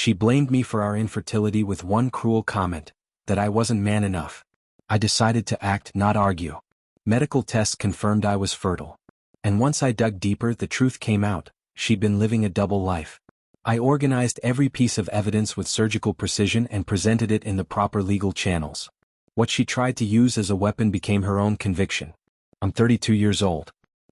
She blamed me for our infertility with one cruel comment, that I wasn't man enough. I decided to act, not argue. Medical tests confirmed I was fertile. And once I dug deeper, the truth came out: she'd been living a double life. I organized every piece of evidence with surgical precision and presented it in the proper legal channels. What she tried to use as a weapon became her own conviction. I'm 32 years old.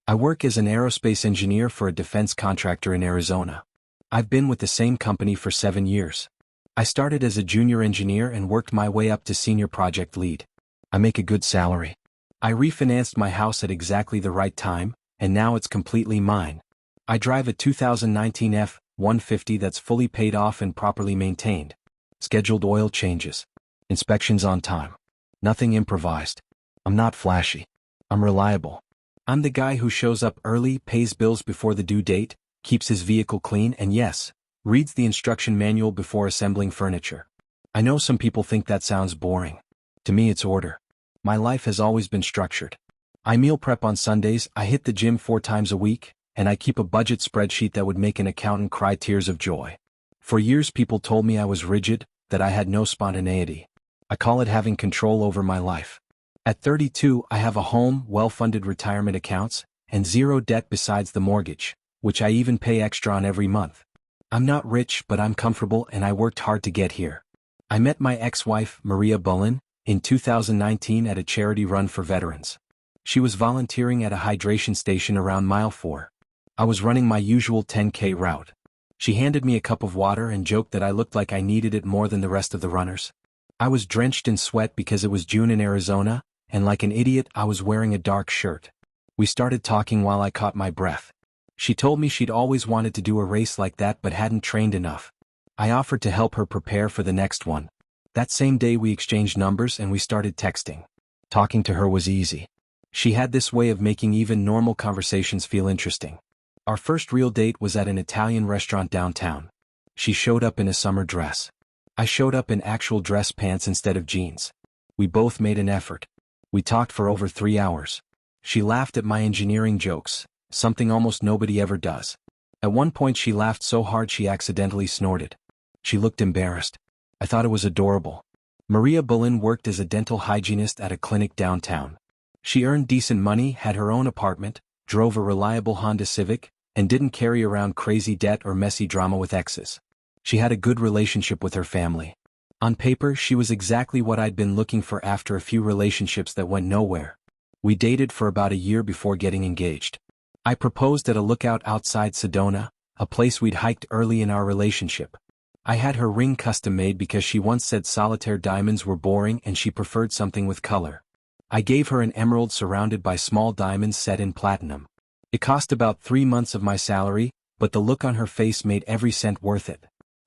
I work as an aerospace engineer for a defense contractor in Arizona. I've been with the same company for 7 years. I started as a junior engineer and worked my way up to senior project lead. I make a good salary. I refinanced my house at exactly the right time, and now it's completely mine. I drive a 2019 F-150 that's fully paid off and properly maintained. Scheduled oil changes. Inspections on time. Nothing improvised. I'm not flashy. I'm reliable. I'm the guy who shows up early, pays bills before the due date, keeps his vehicle clean, and yes, reads the instruction manual before assembling furniture. I know some people think that sounds boring. To me, it's order. My life has always been structured. I meal prep on Sundays, I hit the gym 4 times a week, and I keep a budget spreadsheet that would make an accountant cry tears of joy. For years people told me I was rigid, that I had no spontaneity. I call it having control over my life. At 32, I have a home, well-funded retirement accounts, and 0 debt besides the mortgage, which I even pay extra on every month. I'm not rich, but I'm comfortable, and I worked hard to get here. I met my ex-wife, Maria Bullen, in 2019 at a charity run for veterans. She was volunteering at a hydration station around mile 4. I was running my usual 10K route. She handed me a cup of water and joked that I looked like I needed it more than the rest of the runners. I was drenched in sweat because it was June in Arizona, and like an idiot, I was wearing a dark shirt. We started talking while I caught my breath. She told me she'd always wanted to do a race like that but hadn't trained enough. I offered to help her prepare for the next one. That same day we exchanged numbers and we started texting. Talking to her was easy. She had this way of making even normal conversations feel interesting. Our first real date was at an Italian restaurant downtown. She showed up in a summer dress. I showed up in actual dress pants instead of jeans. We both made an effort. We talked for over 3 hours. She laughed at my engineering jokes, something almost nobody ever does. At one point she laughed so hard she accidentally snorted. She looked embarrassed. I thought it was adorable. Maria Bullen worked as a dental hygienist at a clinic downtown. She earned decent money, had her own apartment, drove a reliable Honda Civic, and didn't carry around crazy debt or messy drama with exes. She had a good relationship with her family. On paper, she was exactly what I'd been looking for after a few relationships that went nowhere. We dated for about a year before getting engaged. I proposed at a lookout outside Sedona, a place we'd hiked early in our relationship. I had her ring custom made because she once said solitaire diamonds were boring and she preferred something with color. I gave her an emerald surrounded by small diamonds set in platinum. It cost about 3 months of my salary, but the look on her face made every cent worth it.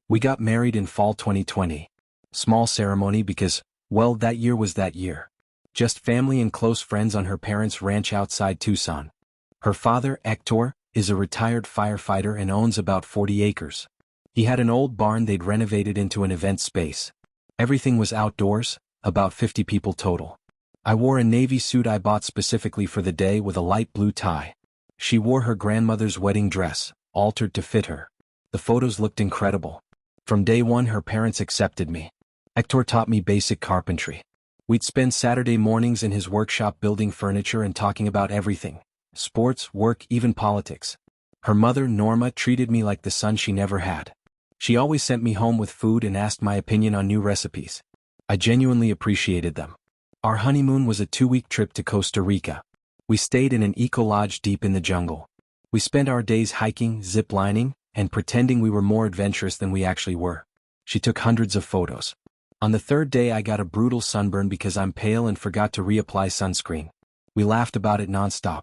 We got married in fall 2020. Small ceremony because, well, that year was that year. Just family and close friends on her parents' ranch outside Tucson. Her father, Hector, is a retired firefighter and owns about 40 acres. He had an old barn they'd renovated into an event space. Everything was outdoors, about 50 people total. I wore a navy suit I bought specifically for the day with a light blue tie. She wore her grandmother's wedding dress, altered to fit her. The photos looked incredible. From day one her parents accepted me. Hector taught me basic carpentry. We'd spend Saturday mornings in his workshop building furniture and talking about everything. Sports, work, even politics. Her mother, Norma, treated me like the son she never had. She always sent me home with food and asked my opinion on new recipes. I genuinely appreciated them. Our honeymoon was a 2-week trip to Costa Rica. We stayed in an eco-lodge deep in the jungle. We spent our days hiking, zip-lining, and pretending we were more adventurous than we actually were. She took hundreds of photos. On the 3rd day I got a brutal sunburn because I'm pale and forgot to reapply sunscreen. We laughed about it nonstop.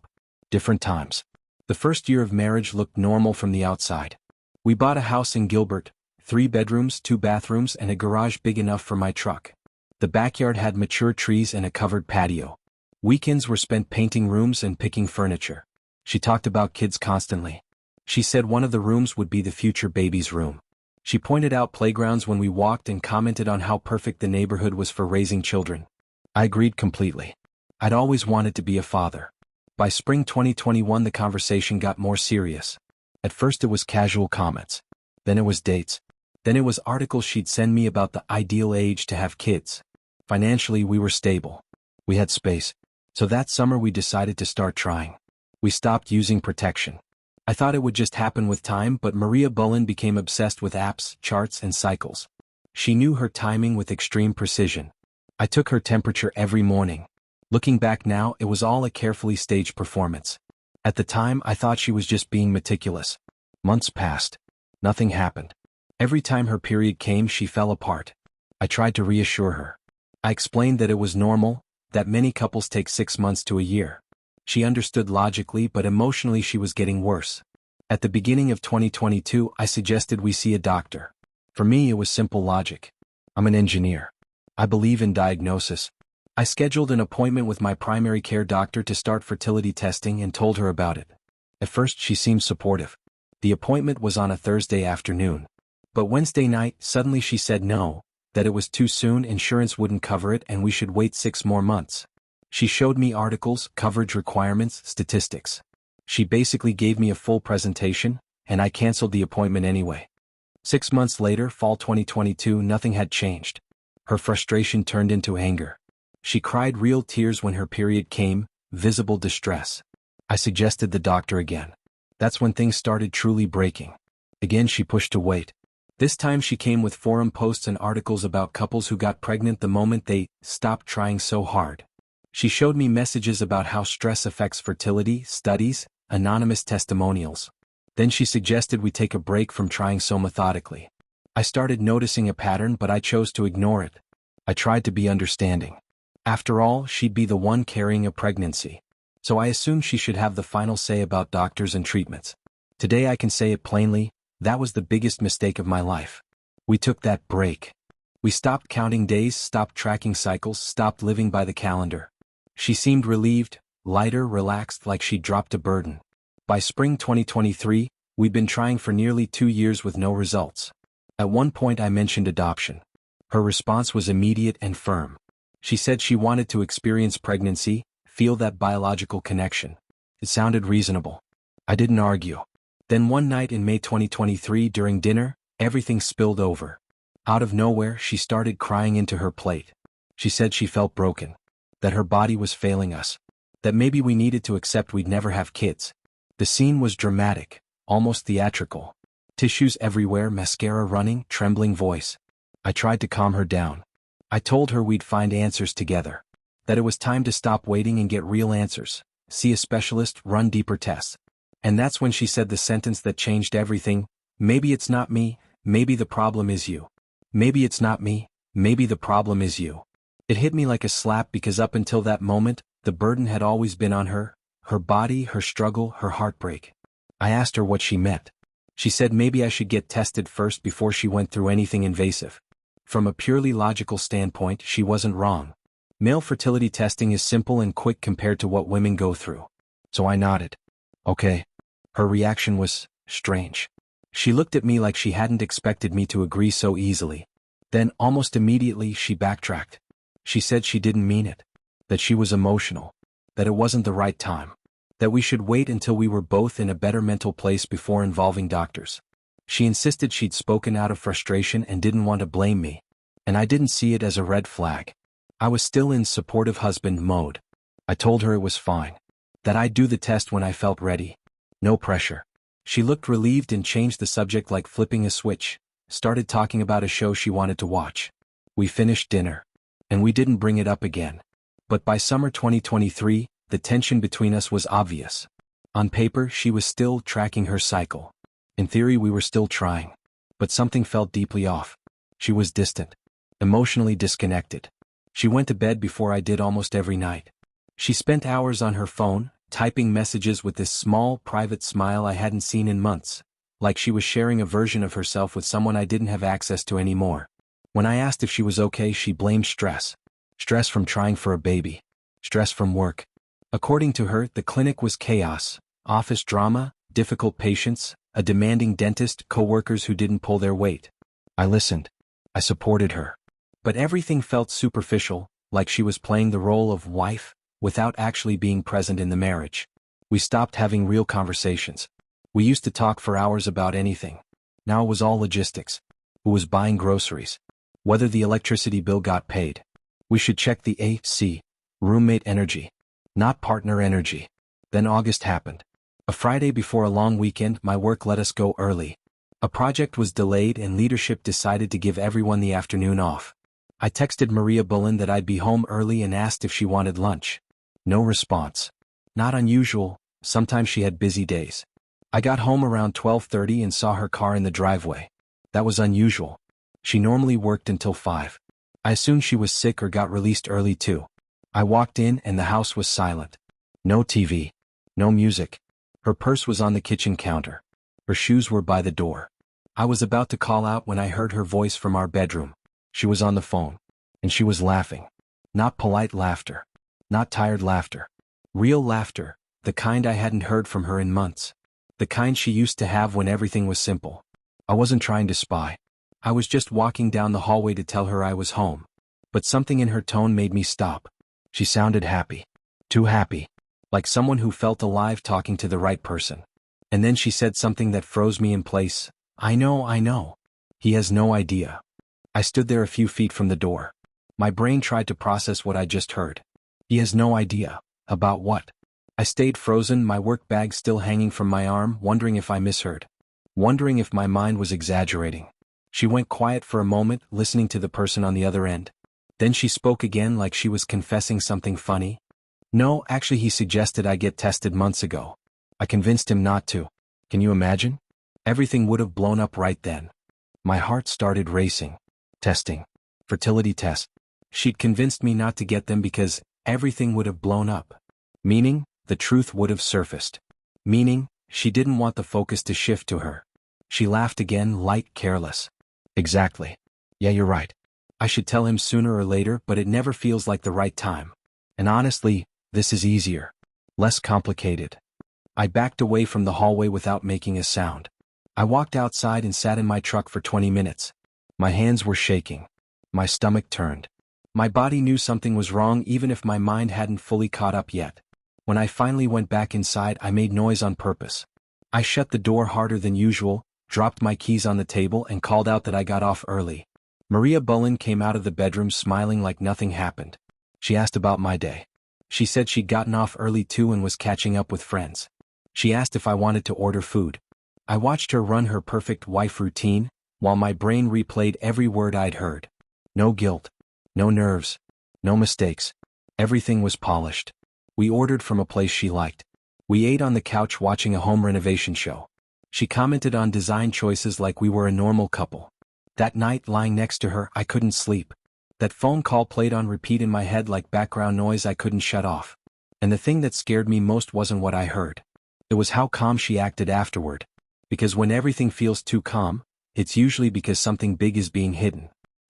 Different times. The first year of marriage looked normal from the outside. We bought a house in Gilbert, 3 bedrooms, 2 bathrooms, and a garage big enough for my truck. The backyard had mature trees and a covered patio. Weekends were spent painting rooms and picking furniture. She talked about kids constantly. She said one of the rooms would be the future baby's room. She pointed out playgrounds when we walked and commented on how perfect the neighborhood was for raising children. I agreed completely. I'd always wanted to be a father. By spring 2021 the conversation got more serious. At first it was casual comments. Then it was dates. Then it was articles she'd send me about the ideal age to have kids. Financially, we were stable. We had space. So that summer we decided to start trying. We stopped using protection. I thought it would just happen with time, but Maria Bullen became obsessed with apps, charts, and cycles. She knew her timing with extreme precision. I took her temperature every morning. Looking back now, it was all a carefully staged performance. At the time, I thought she was just being meticulous. Months passed. Nothing happened. Every time her period came, she fell apart. I tried to reassure her. I explained that it was normal, that many couples take 6 months to a year. She understood logically, but emotionally she was getting worse. At the beginning of 2022, I suggested we see a doctor. For me, it was simple logic. I'm an engineer. I believe in diagnosis. I scheduled an appointment with my primary care doctor to start fertility testing and told her about it. At first, she seemed supportive. The appointment was on a Thursday afternoon. But Wednesday night, suddenly she said no, that it was too soon, insurance wouldn't cover it, and we should wait 6 more months. She showed me articles, coverage requirements, statistics. She basically gave me a full presentation, and I canceled the appointment anyway. 6 months later, fall 2022, nothing had changed. Her frustration turned into anger. She cried real tears when her period came, visible distress. I suggested the doctor again. That's when things started truly breaking. Again she pushed to wait. This time she came with forum posts and articles about couples who got pregnant the moment they stopped trying so hard. She showed me messages about how stress affects fertility, studies, anonymous testimonials. Then she suggested we take a break from trying so methodically. I started noticing a pattern, but I chose to ignore it. I tried to be understanding. After all, she'd be the one carrying a pregnancy. So I assumed she should have the final say about doctors and treatments. Today I can say it plainly, that was the biggest mistake of my life. We took that break. We stopped counting days, stopped tracking cycles, stopped living by the calendar. She seemed relieved, lighter, relaxed, like she'd dropped a burden. By spring 2023, we'd been trying for nearly 2 years with no results. At one point I mentioned adoption. Her response was immediate and firm. She said she wanted to experience pregnancy, feel that biological connection. It sounded reasonable. I didn't argue. Then one night in May 2023 during dinner, everything spilled over. Out of nowhere, she started crying into her plate. She said she felt broken. That her body was failing us. That maybe we needed to accept we'd never have kids. The scene was dramatic, almost theatrical. Tissues everywhere, mascara running, trembling voice. I tried to calm her down. I told her we'd find answers together. That it was time to stop waiting and get real answers. See a specialist, run deeper tests. And that's when she said the sentence that changed everything. Maybe it's not me, maybe the problem is you. Maybe it's not me, maybe the problem is you. It hit me like a slap because up until that moment, the burden had always been on her body, her struggle, her heartbreak. I asked her what she meant. She said maybe I should get tested first before she went through anything invasive. From a purely logical standpoint, she wasn't wrong. Male fertility testing is simple and quick compared to what women go through. So I nodded. Okay. Her reaction was strange. She looked at me like she hadn't expected me to agree so easily. Then, almost immediately, she backtracked. She said she didn't mean it. That she was emotional. That it wasn't the right time. That we should wait until we were both in a better mental place before involving doctors. She insisted she'd spoken out of frustration and didn't want to blame me. And I didn't see it as a red flag. I was still in supportive husband mode. I told her it was fine. That I'd do the test when I felt ready. No pressure. She looked relieved and changed the subject like flipping a switch. Started talking about a show she wanted to watch. We finished dinner. And we didn't bring it up again. But by summer 2023, the tension between us was obvious. On paper, she was still tracking her cycle. In theory, we were still trying. But something felt deeply off. She was distant. Emotionally disconnected. She went to bed before I did almost every night. She spent hours on her phone, typing messages with this small, private smile I hadn't seen in months. Like she was sharing a version of herself with someone I didn't have access to anymore. When I asked if she was okay, she blamed stress. Stress from trying for a baby. Stress from work. According to her, the clinic was chaos, office drama, difficult patients, a demanding dentist, coworkers who didn't pull their weight. I listened. I supported her. But everything felt superficial, like she was playing the role of wife, without actually being present in the marriage. We stopped having real conversations. We used to talk for hours about anything. Now it was all logistics. who was buying groceries, whether the electricity bill got paid. We should check the AC, roommate energy, not partner energy. Then August happened. A Friday before a long weekend, my work let us go early. A project was delayed and leadership decided to give everyone the afternoon off. I texted Maria Bullen that I'd be home early and asked if she wanted lunch. No response. Not unusual, sometimes she had busy days. I got home around 12:30 and saw her car in the driveway. That was unusual. She normally worked until 5. I assumed she was sick or got released early too. I walked in and the house was silent. No TV. No music. Her purse was on the kitchen counter. Her shoes were by the door. I was about to call out when I heard her voice from our bedroom. She was on the phone. And she was laughing. Not polite laughter. Not tired laughter. Real laughter, the kind I hadn't heard from her in months. The kind she used to have when everything was simple. I wasn't trying to spy. I was just walking down the hallway to tell her I was home. But something in her tone made me stop. She sounded happy. Too happy. Like someone who felt alive talking to the right person. And then she said something that froze me in place. I know. He has no idea. I stood there a few feet from the door. My brain tried to process what I just heard. He has no idea. About what? I stayed frozen, my work bag still hanging from my arm, wondering if I misheard. Wondering if my mind was exaggerating. She went quiet for a moment, listening to the person on the other end. Then she spoke again like she was confessing something funny. No, actually he suggested I get tested months ago. I convinced him not to. Can you imagine? Everything would have blown up right then. My heart started racing. Testing. Fertility tests. She'd convinced me not to get them because everything would have blown up. Meaning, the truth would have surfaced. Meaning, she didn't want the focus to shift to her. She laughed again, light, careless. Exactly. Yeah, you're right. I should tell him sooner or later, but it never feels like the right time. And honestly, this is easier. Less complicated. I backed away from the hallway without making a sound. I walked outside and sat in my truck for 20 minutes. My hands were shaking. My stomach turned. My body knew something was wrong even if my mind hadn't fully caught up yet. When I finally went back inside, I made noise on purpose. I shut the door harder than usual, dropped my keys on the table and called out that I got off early. Maria Bullen came out of the bedroom smiling like nothing happened. She asked about my day. She said she'd gotten off early too and was catching up with friends. She asked if I wanted to order food. I watched her run her perfect wife routine, while my brain replayed every word I'd heard. No guilt. No nerves. No mistakes. Everything was polished. We ordered from a place she liked. We ate on the couch watching a home renovation show. She commented on design choices like we were a normal couple. That night, lying next to her, I couldn't sleep. That phone call played on repeat in my head like background noise I couldn't shut off. And the thing that scared me most wasn't what I heard. It was how calm she acted afterward. Because when everything feels too calm, it's usually because something big is being hidden.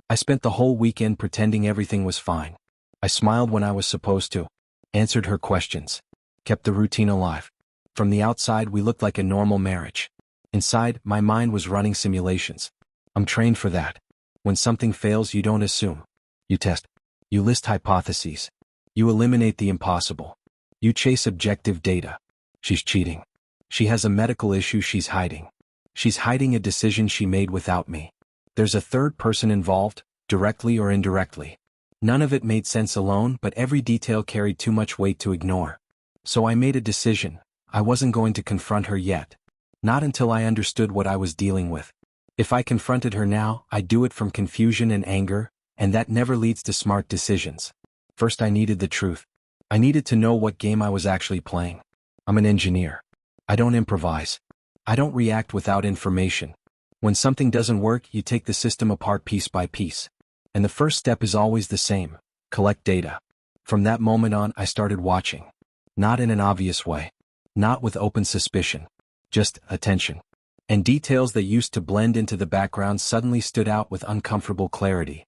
I spent the whole weekend pretending everything was fine. I smiled when I was supposed to. Answered her questions. Kept the routine alive. From the outside, we looked like a normal marriage. Inside, my mind was running simulations. I'm trained for that. When something fails, you don't assume. You test. You list hypotheses. You eliminate the impossible. You chase objective data. She's cheating. She has a medical issue she's hiding. She's hiding a decision she made without me. There's a third person involved, directly or indirectly. None of it made sense alone, but every detail carried too much weight to ignore. So I made a decision. I wasn't going to confront her yet. Not until I understood what I was dealing with. If I confronted her now, I'd do it from confusion and anger, and that never leads to smart decisions. First, I needed the truth. I needed to know what game I was actually playing. I'm an engineer. I don't improvise. I don't react without information. When something doesn't work, you take the system apart piece by piece. And the first step is always the same: collect data. From that moment on, I started watching. Not in an obvious way. Not with open suspicion. Just attention. And details that used to blend into the background suddenly stood out with uncomfortable clarity.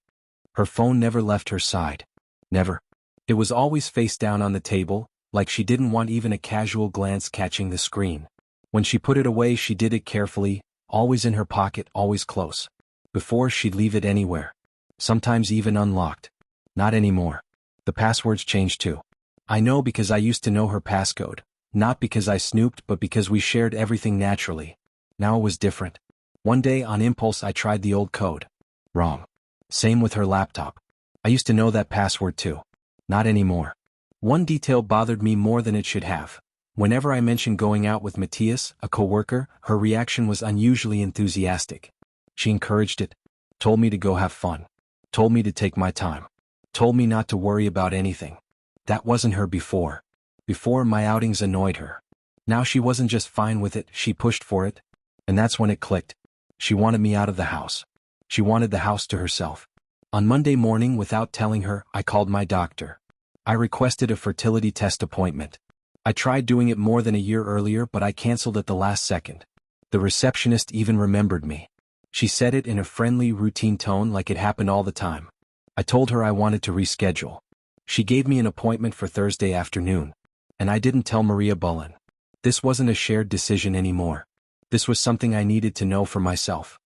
Her phone never left her side. Never. It was always face down on the table, like she didn't want even a casual glance catching the screen. When she put it away, she did it carefully, always in her pocket, always close. Before, she'd leave it anywhere. Sometimes even unlocked. Not anymore. The passwords changed too. I know because I used to know her passcode. Not because I snooped, but because we shared everything naturally. Now it was different. One day on impulse I tried the old code. Wrong. Same with her laptop. I used to know that password too. Not anymore. One detail bothered me more than it should have. Whenever I mentioned going out with Matthias, a coworker, her reaction was unusually enthusiastic. She encouraged it. Told me to go have fun. Told me to take my time. Told me not to worry about anything. That wasn't her before. Before, my outings annoyed her. Now she wasn't just fine with it, she pushed for it. And that's when it clicked. She wanted me out of the house. She wanted the house to herself. On Monday morning, without telling her, I called my doctor. I requested a fertility test appointment. I tried doing it more than a year earlier, but I canceled at the last second. The receptionist even remembered me. She said it in a friendly, routine tone like it happened all the time. I told her I wanted to reschedule. She gave me an appointment for Thursday afternoon. And I didn't tell Maria Bullen. This wasn't a shared decision anymore. This was something I needed to know for myself.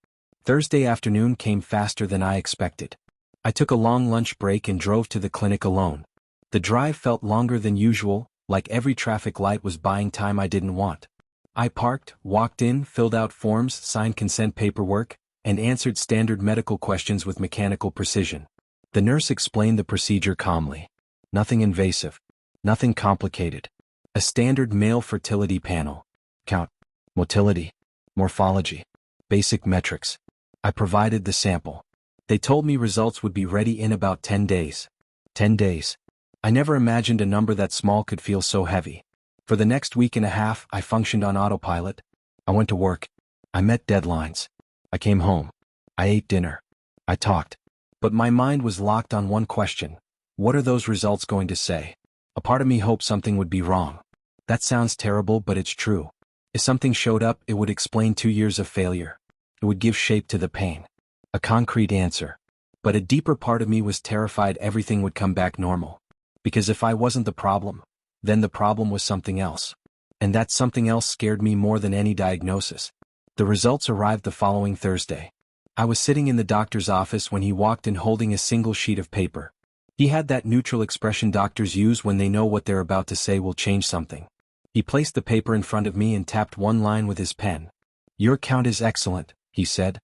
Thursday afternoon came faster than I expected. I took a long lunch break and drove to the clinic alone. The drive felt longer than usual, like every traffic light was buying time I didn't want. I parked, walked in, filled out forms, signed consent paperwork, and answered standard medical questions with mechanical precision. The nurse explained the procedure calmly. Nothing invasive. Nothing complicated. A standard male fertility panel. Count. Motility. Morphology. Basic metrics. I provided the sample. They told me results would be ready in about 10 days. 10 days. I never imagined a number that small could feel so heavy. For the next week and a half, I functioned on autopilot. I went to work. I met deadlines. I came home. I ate dinner. I talked. But my mind was locked on one question. What are those results going to say? A part of me hoped something would be wrong. That sounds terrible, but it's true. If something showed up, it would explain 2 years of failure. It would give shape to the pain. A concrete answer. But a deeper part of me was terrified everything would come back normal. Because if I wasn't the problem, then the problem was something else. And that something else scared me more than any diagnosis. The results arrived the following Thursday. I was sitting in the doctor's office when he walked in holding a single sheet of paper. He had that neutral expression doctors use when they know what they're about to say will change something. He placed the paper in front of me and tapped one line with his pen. Your count is excellent, he said.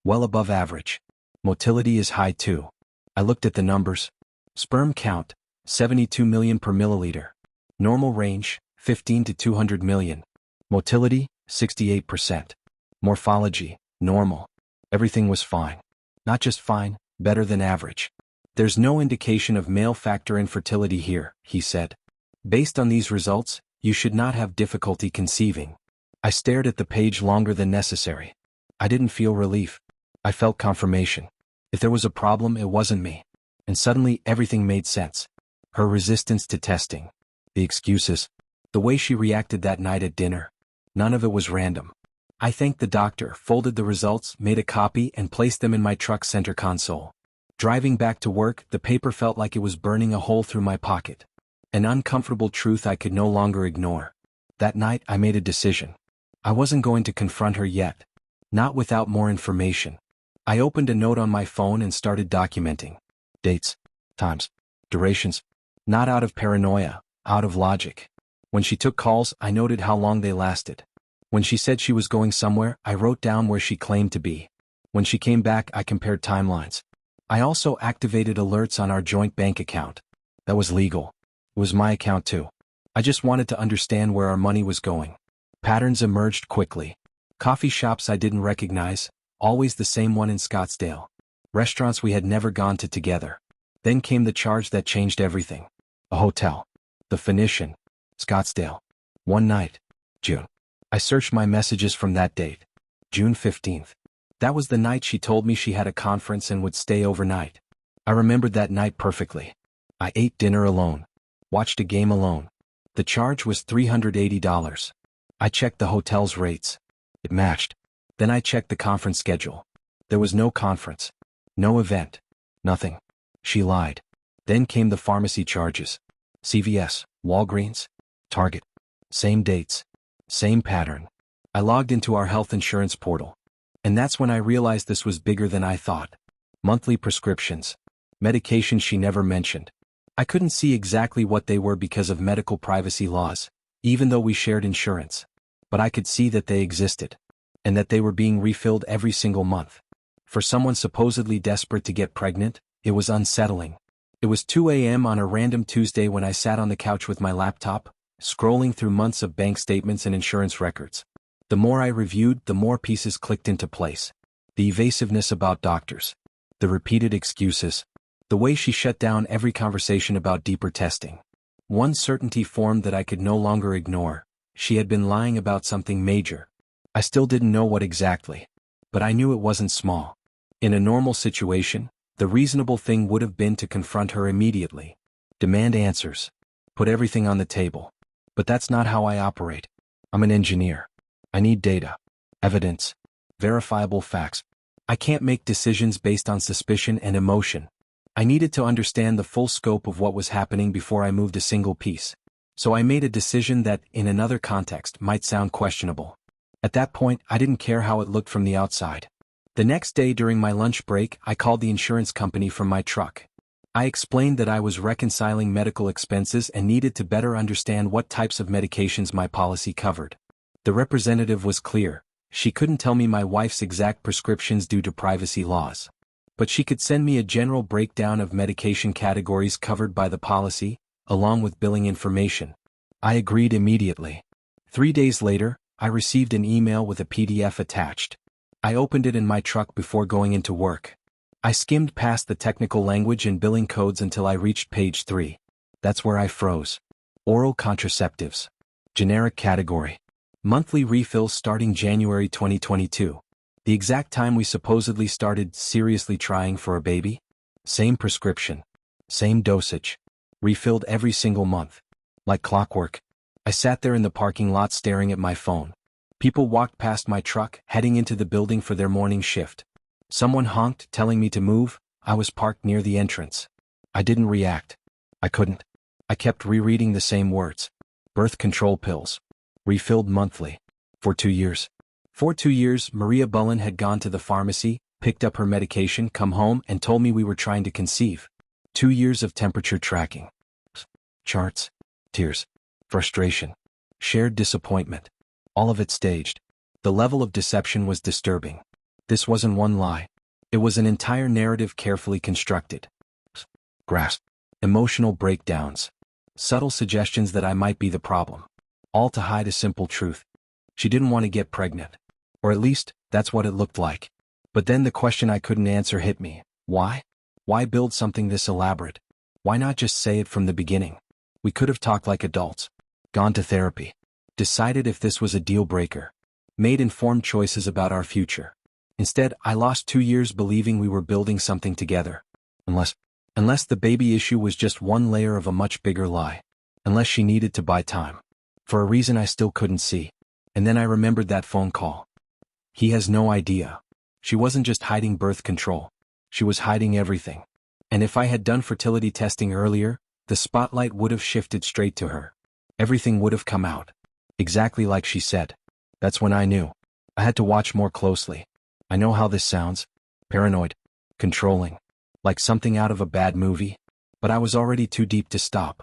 Well above average. Motility is high too. I looked at the numbers. Sperm count, 72 million per milliliter. Normal range, 15 to 200 million. Motility, 68%. Morphology, normal. Everything was fine. Not just fine, better than average. There's no indication of male factor infertility here, he said. Based on these results, you should not have difficulty conceiving. I stared at the page longer than necessary. I didn't feel relief. I felt confirmation. If there was a problem, it wasn't me. And suddenly everything made sense. Her resistance to testing. The excuses. The way she reacted that night at dinner. None of it was random. I thanked the doctor, folded the results, made a copy, and placed them in my truck's center console. Driving back to work, the paper felt like it was burning a hole through my pocket. An uncomfortable truth I could no longer ignore. That night, I made a decision. I wasn't going to confront her yet. Not without more information. I opened a note on my phone and started documenting. Dates, times, durations. Not out of paranoia, out of logic. When she took calls, I noted how long they lasted. When she said she was going somewhere, I wrote down where she claimed to be. When she came back, I compared timelines. I also activated alerts on our joint bank account. That was legal. It was my account too. I just wanted to understand where our money was going. Patterns emerged quickly. Coffee shops I didn't recognize, always the same one in Scottsdale. Restaurants we had never gone to together. Then came the charge that changed everything. A hotel. The Phoenician. Scottsdale. One night. June. I searched my messages from that date. June 15th. That was the night she told me she had a conference and would stay overnight. I remembered that night perfectly. I ate dinner alone. Watched a game alone. The charge was $380. I checked the hotel's rates. It matched. Then I checked the conference schedule. There was no conference. No event. Nothing. She lied. Then came the pharmacy charges. CVS, Walgreens, Target. Same dates. Same pattern. I logged into our health insurance portal. And that's when I realized this was bigger than I thought. Monthly prescriptions. Medications she never mentioned. I couldn't see exactly what they were because of medical privacy laws, even though we shared insurance. But I could see that they existed. and that they were being refilled every single month. For someone supposedly desperate to get pregnant, it was unsettling. It was 2 a.m. on a random Tuesday when I sat on the couch with my laptop, scrolling through months of bank statements and insurance records. The more I reviewed, the more pieces clicked into place. The evasiveness about doctors, the repeated excuses, the way she shut down every conversation about deeper testing. One certainty formed that I could no longer ignore: she had been lying about something major. I still didn't know what exactly, but I knew it wasn't small. In a normal situation, the reasonable thing would have been to confront her immediately, demand answers, put everything on the table. But that's not how I operate. I'm an engineer. I need data, evidence, verifiable facts. I can't make decisions based on suspicion and emotion. I needed to understand the full scope of what was happening before I moved a single piece. So I made a decision that, in another context, might sound questionable. At that point, I didn't care how it looked from the outside. The next day during my lunch break, I called the insurance company from my truck. I explained that I was reconciling medical expenses and needed to better understand what types of medications my policy covered. The representative was clear: she couldn't tell me my wife's exact prescriptions due to privacy laws. But she could send me a general breakdown of medication categories covered by the policy, along with billing information. I agreed immediately. 3 days later, I received an email with a PDF attached. I opened it in my truck before going into work. I skimmed past the technical language and billing codes until I reached page 3. That's where I froze. Oral contraceptives. Generic category. Monthly refills starting January 2022. The exact time we supposedly started seriously trying for a baby. Same prescription. Same dosage. Refilled every single month. Like clockwork. I sat there in the parking lot staring at my phone. People walked past my truck, heading into the building for their morning shift. Someone honked, telling me to move. I was parked near the entrance. I didn't react. I couldn't. I kept rereading the same words. Birth control pills. Refilled monthly. For 2 years. For 2 years, Maria Bullen had gone to the pharmacy, picked up her medication, come home, and told me we were trying to conceive. 2 years of temperature tracking. Charts. Tears. Frustration. Shared disappointment. All of it staged. The level of deception was disturbing. This wasn't one lie. It was an entire narrative carefully constructed. Grasp. Emotional breakdowns. Subtle suggestions that I might be the problem. All to hide a simple truth. She didn't want to get pregnant. Or at least, that's what it looked like. But then the question I couldn't answer hit me. Why? Why build something this elaborate? Why not just say it from the beginning? We could have talked like adults. Gone to therapy. Decided if this was a deal breaker. Made informed choices about our future. Instead, I lost 2 years believing we were building something together. Unless the baby issue was just one layer of a much bigger lie. Unless she needed to buy time. For a reason I still couldn't see. And then I remembered that phone call. He has no idea. She wasn't just hiding birth control. She was hiding everything. And if I had done fertility testing earlier, the spotlight would have shifted straight to her. Everything would have come out. Exactly like she said. That's when I knew. I had to watch more closely. I know how this sounds. Paranoid. Controlling. Like something out of a bad movie. But I was already too deep to stop.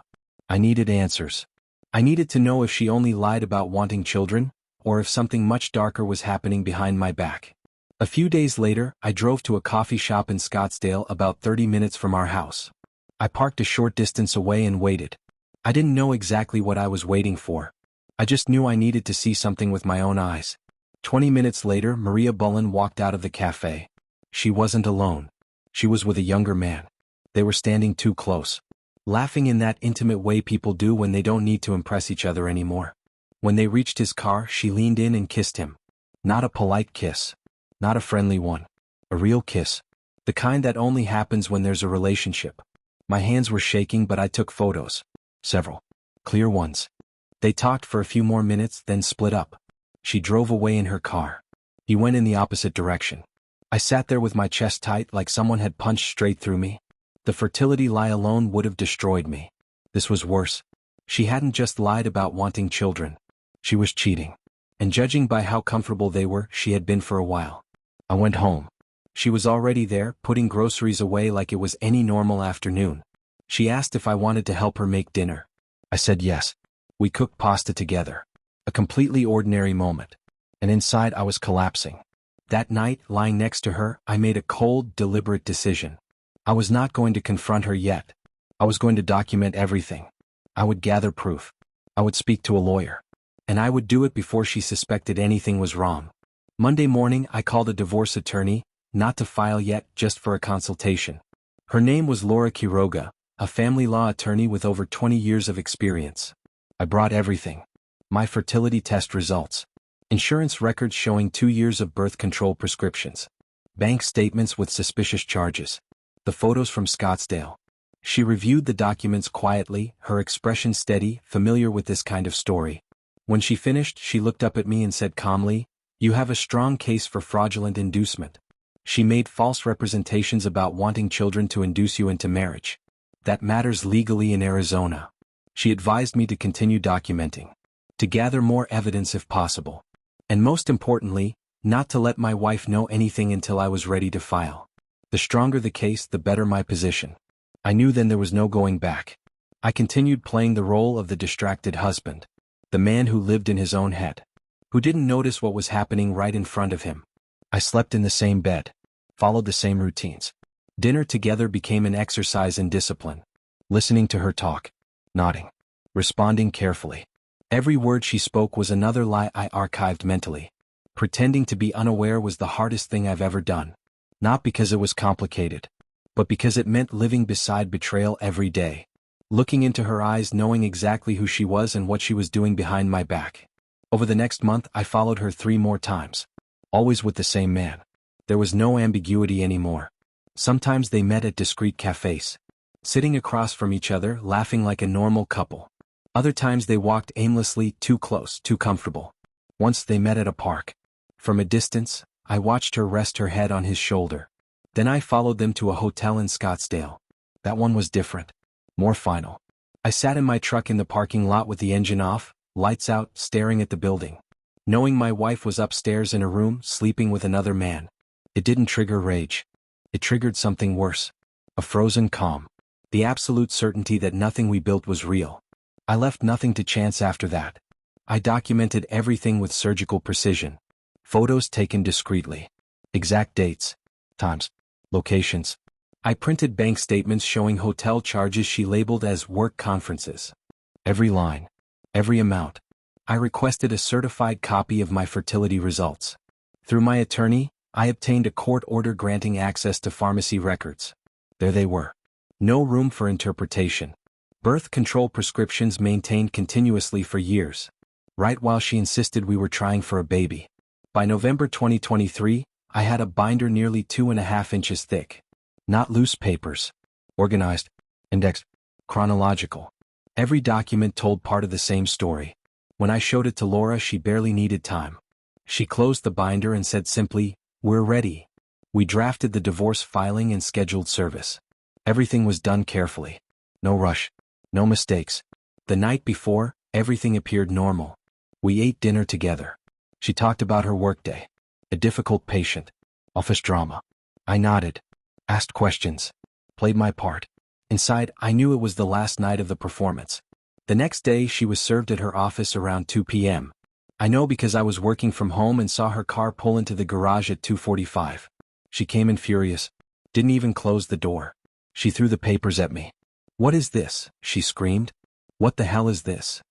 I needed answers. I needed to know if she only lied about wanting children, or if something much darker was happening behind my back. A few days later, I drove to a coffee shop in Scottsdale about 30 minutes from our house. I parked a short distance away and waited. I didn't know exactly what I was waiting for. I just knew I needed to see something with my own eyes. 20 minutes later, Maria Bullen walked out of the cafe. She wasn't alone. She was with a younger man. They were standing too close. Laughing in that intimate way people do when they don't need to impress each other anymore. When they reached his car, she leaned in and kissed him. Not a polite kiss. Not a friendly one. A real kiss. The kind that only happens when there's a relationship. My hands were shaking, but I took photos. Several. Clear ones. They talked for a few more minutes, then split up. She drove away in her car. He went in the opposite direction. I sat there with my chest tight like someone had punched straight through me. The fertility lie alone would have destroyed me. This was worse. She hadn't just lied about wanting children. She was cheating. And judging by how comfortable they were, she had been for a while. I went home. She was already there, putting groceries away like it was any normal afternoon. She asked if I wanted to help her make dinner. I said yes. We cooked pasta together. A completely ordinary moment. and inside I was collapsing. That night, lying next to her, I made a cold, deliberate decision. I was not going to confront her yet. I was going to document everything. I would gather proof. I would speak to a lawyer. And I would do it before she suspected anything was wrong. Monday morning, I called a divorce attorney, not to file yet, just for a consultation. Her name was Laura Quiroga, a family law attorney with over 20 years of experience. I brought everything. My fertility test results. Insurance records showing 2 years of birth control prescriptions. Bank statements with suspicious charges. The photos from Scottsdale. She reviewed the documents quietly, her expression steady, familiar with this kind of story. When she finished, she looked up at me and said calmly, "You have a strong case for fraudulent inducement. She made false representations about wanting children to induce you into marriage. That matters legally in Arizona." She advised me to continue documenting, to gather more evidence if possible, and most importantly, not to let my wife know anything until I was ready to file. The stronger the case, the better my position. I knew then there was no going back. I continued playing the role of the distracted husband, the man who lived in his own head, who didn't notice what was happening right in front of him. I slept in the same bed, followed the same routines. Dinner together became an exercise in discipline. Listening to her talk, nodding, responding carefully. Every word she spoke was another lie I archived mentally. Pretending to be unaware was the hardest thing I've ever done. Not because it was complicated, but because it meant living beside betrayal every day. Looking into her eyes, knowing exactly who she was and what she was doing behind my back. Over the next month, I followed her 3 more times. Always with the same man. There was no ambiguity anymore. Sometimes they met at discreet cafes, sitting across from each other, laughing like a normal couple. Other times they walked aimlessly, too close, too comfortable. Once they met at a park. From a distance, I watched her rest her head on his shoulder. Then I followed them to a hotel in Scottsdale. That one was different. More final. I sat in my truck in the parking lot with the engine off, lights out, staring at the building. Knowing my wife was upstairs in a room, sleeping with another man. It didn't trigger rage. It triggered something worse. A frozen calm. The absolute certainty that nothing we built was real. I left nothing to chance after that. I documented everything with surgical precision. Photos taken discreetly. Exact dates, times, locations. I printed bank statements showing hotel charges she labeled as work conferences. Every line. Every amount. I requested a certified copy of my fertility results. Through my attorney, I obtained a court order granting access to pharmacy records. There they were. No room for interpretation. Birth control prescriptions maintained continuously for years. Right while she insisted we were trying for a baby. By November 2023, I had a binder nearly 2.5 inches thick. Not loose papers. Organized, indexed, chronological. Every document told part of the same story. When I showed it to Laura, she barely needed time. She closed the binder and said simply, "We're ready." We drafted the divorce filing and scheduled service. Everything was done carefully. No rush. No mistakes. The night before, everything appeared normal. We ate dinner together. She talked about her workday. A difficult patient. Office drama. I nodded. Asked questions. Played my part. Inside, I knew it was the last night of the performance. The next day, she was served at her office around 2 p.m. I know because I was working from home and saw her car pull into the garage at 2:45. She came in furious. Didn't even close the door. She threw the papers at me. "What is this?" she screamed. "What the hell is this?"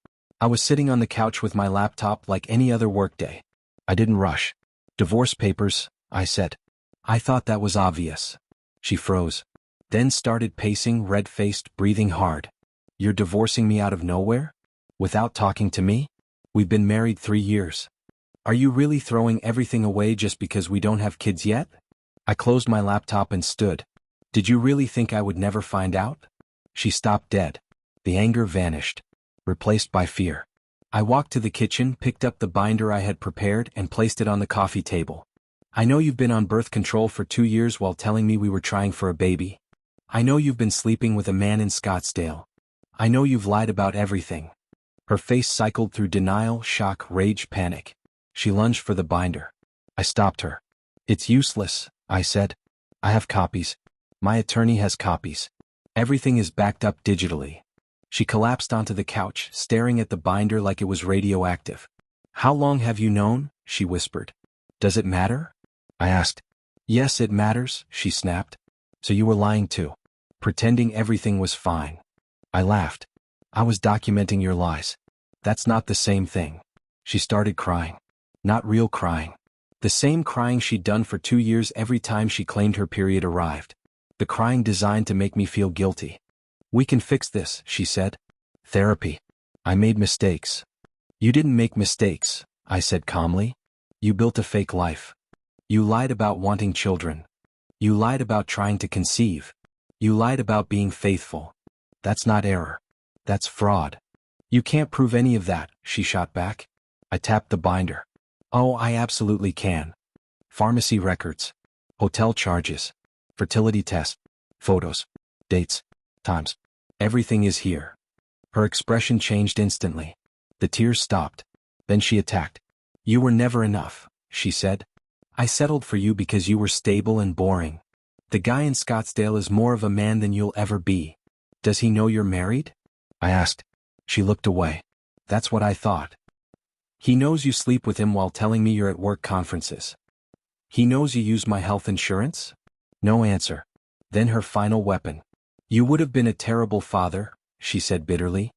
I was sitting on the couch with my laptop like any other workday. I didn't rush. "Divorce papers," I said. "I thought that was obvious." She froze. Then started pacing, red-faced, breathing hard. "You're divorcing me out of nowhere? Without talking to me? We've been married 3 years. Are you really throwing everything away just because we don't have kids yet?" I closed my laptop and stood. "Did you really think I would never find out?" She stopped dead. The anger vanished, replaced by fear. I walked to the kitchen, picked up the binder I had prepared, and placed it on the coffee table. "I know you've been on birth control for 2 years while telling me we were trying for a baby. I know you've been sleeping with a man in Scottsdale. I know you've lied about everything." Her face cycled through denial, shock, rage, panic. She lunged for the binder. I stopped her. "It's useless," I said. "I have copies. My attorney has copies. Everything is backed up digitally." She collapsed onto the couch, staring at the binder like it was radioactive. How long have you known? She whispered. Does it matter? I asked. Yes, it matters, she snapped. So you were lying too. Pretending everything was fine. I laughed. I was documenting your lies. That's not the same thing. She started crying. Not real crying. The same crying she'd done for 2 years every time she claimed her period arrived. The crying designed to make me feel guilty. We can fix this, she said. Therapy. I made mistakes. You didn't make mistakes, I said calmly. You built a fake life. You lied about wanting children. You lied about trying to conceive. You lied about being faithful. That's not error. That's fraud. You can't prove any of that, she shot back. I tapped the binder. Oh, I absolutely can. Pharmacy records. Hotel charges. Fertility tests. Photos. Dates. Times. Everything is here. Her expression changed instantly. The tears stopped. Then she attacked. You were never enough, she said. I settled for you because you were stable and boring. The guy in Scottsdale is more of a man than you'll ever be. Does he know you're married? I asked. She looked away. That's what I thought. He knows you sleep with him while telling me you're at work conferences. He knows you use my health insurance? No answer. Then her final weapon. You would have been a terrible father, she said bitterly.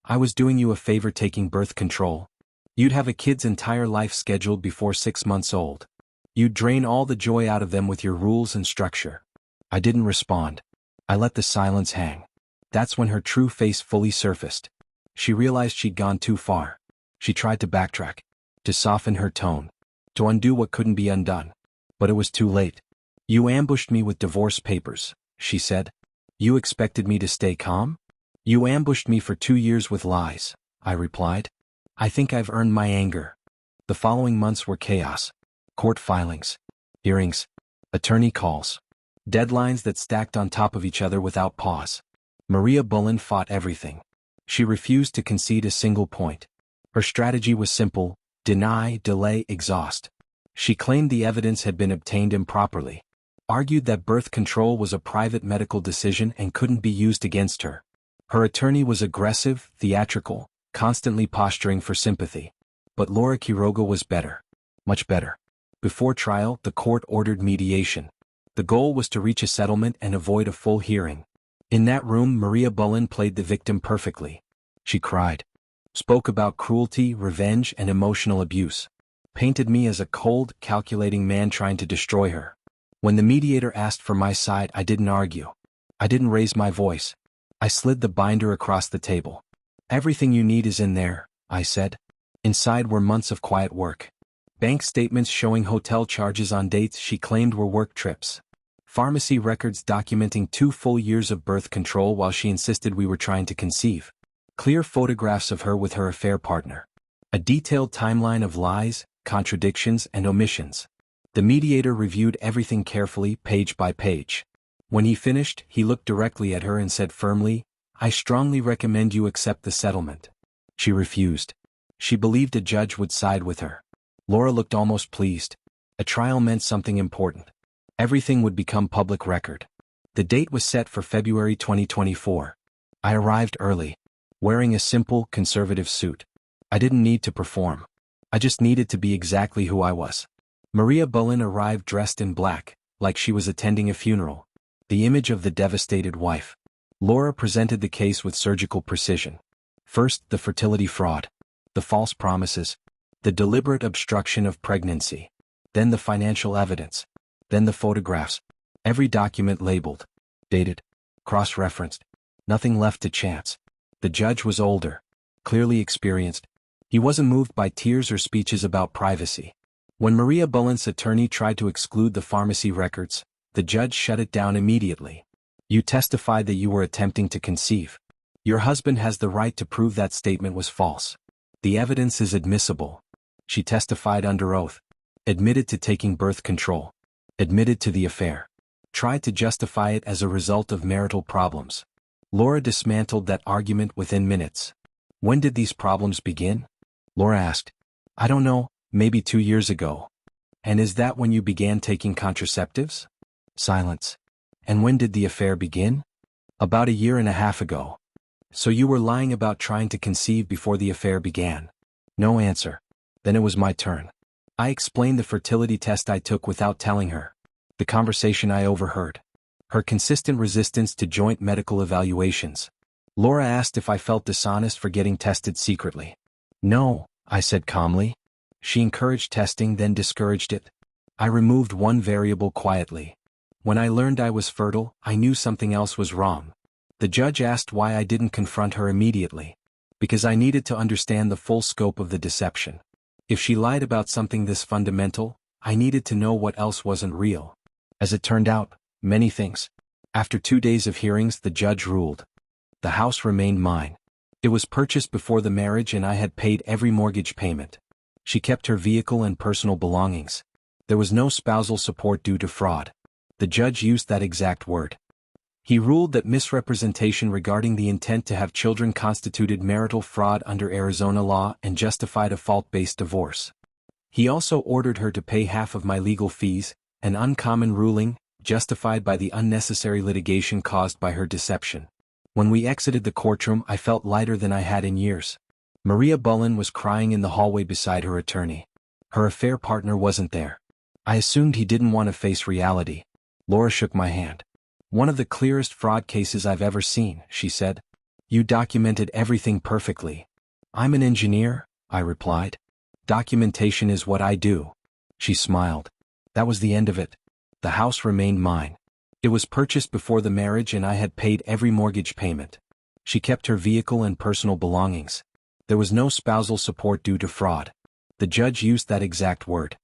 I was doing you a favor taking birth control. You'd have a kid's entire life scheduled before 6 months old. You'd drain all the joy out of them with your rules and structure. I didn't respond. I let the silence hang. That's when her true face fully surfaced. She realized she'd gone too far. She tried to backtrack, to soften her tone, to undo what couldn't be undone. But it was too late. You ambushed me with divorce papers, she said. You expected me to stay calm? You ambushed me for 2 years with lies, I replied. I think I've earned my anger. The following months were chaos. Court filings, hearings, attorney calls, deadlines that stacked on top of each other without pause. Maria Bullen fought everything. She refused to concede a single point. Her strategy was simple: deny, delay, exhaust. She claimed the evidence had been obtained improperly, argued that birth control was a private medical decision and couldn't be used against her. Her attorney was aggressive, theatrical, constantly posturing for sympathy. But Laura Quiroga was better. Much better. Before trial, the court ordered mediation. The goal was to reach a settlement and avoid a full hearing. In that room, Maria Bullen played the victim perfectly. She cried, spoke about cruelty, revenge, and emotional abuse, painted me as a cold, calculating man trying to destroy her. When the mediator asked for my side, I didn't argue. I didn't raise my voice. I slid the binder across the table. Everything you need is in there, I said. Inside were months of quiet work. Bank statements showing hotel charges on dates she claimed were work trips. Pharmacy records documenting 2 full years of birth control while she insisted we were trying to conceive. Clear photographs of her with her affair partner. A detailed timeline of lies, contradictions, and omissions. The mediator reviewed everything carefully, page by page. When he finished, he looked directly at her and said firmly, I strongly recommend you accept the settlement. She refused. She believed a judge would side with her. Laura looked almost pleased. A trial meant something important. Everything would become public record. The date was set for February 2024. I arrived early, wearing a simple, conservative suit. I didn't need to perform. I just needed to be exactly who I was. Maria Bullen arrived dressed in black, like she was attending a funeral. The image of the devastated wife. Laura presented the case with surgical precision. First, the fertility fraud. The false promises. The deliberate obstruction of pregnancy. Then the financial evidence. Then the photographs. Every document labeled, dated, cross-referenced. Nothing left to chance. The judge was older, clearly experienced. He wasn't moved by tears or speeches about privacy. When Maria Bullen's attorney tried to exclude the pharmacy records, the judge shut it down immediately. You testified that you were attempting to conceive. Your husband has the right to prove that statement was false. The evidence is admissible. She testified under oath. Admitted to taking birth control. Admitted to the affair. Tried to justify it as a result of marital problems. Laura dismantled that argument within minutes. When did these problems begin? Laura asked. I don't know, maybe 2 years ago. And is that when you began taking contraceptives? Silence. And when did the affair begin? About 1.5 years ago. So you were lying about trying to conceive before the affair began. No answer. Then it was my turn. I explained the fertility test I took without telling her. The conversation I overheard. Her consistent resistance to joint medical evaluations. Laura asked if I felt dishonest for getting tested secretly. No, I said calmly. She encouraged testing, then discouraged it. I removed one variable quietly. When I learned I was fertile, I knew something else was wrong. The judge asked why I didn't confront her immediately. Because I needed to understand the full scope of the deception. If she lied about something this fundamental, I needed to know what else wasn't real. As it turned out, many things. After 2 days of hearings, the judge ruled. The house remained mine. It was purchased before the marriage and I had paid every mortgage payment. She kept her vehicle and personal belongings. There was no spousal support due to fraud. The judge used that exact word. He ruled that misrepresentation regarding the intent to have children constituted marital fraud under Arizona law and justified a fault-based divorce. He also ordered her to pay half of my legal fees, an uncommon ruling, justified by the unnecessary litigation caused by her deception. When we exited the courtroom, I felt lighter than I had in years. Maria Bullen was crying in the hallway beside her attorney. Her affair partner wasn't there. I assumed he didn't want to face reality. Laura shook my hand. One of the clearest fraud cases I've ever seen, she said. You documented everything perfectly. I'm an engineer, I replied. Documentation is what I do. She smiled. That was the end of it. The house remained mine. It was purchased before the marriage and I had paid every mortgage payment. She kept her vehicle and personal belongings. There was no spousal support due to fraud. The judge used that exact word.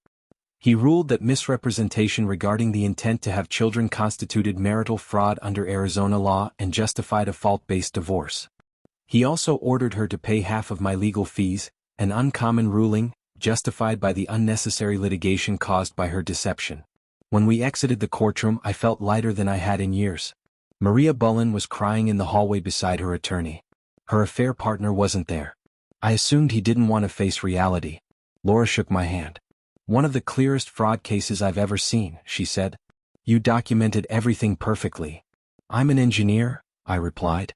He ruled that misrepresentation regarding the intent to have children constituted marital fraud under Arizona law and justified a fault-based divorce. He also ordered her to pay half of my legal fees, an uncommon ruling, justified by the unnecessary litigation caused by her deception. When we exited the courtroom, I felt lighter than I had in years. Maria Bullen was crying in the hallway beside her attorney. Her affair partner wasn't there. I assumed he didn't want to face reality. Laura shook my hand. One of the clearest fraud cases I've ever seen, she said. You documented everything perfectly. I'm an engineer, I replied.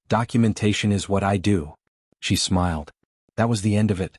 Documentation is what I do. She smiled. That was the end of it.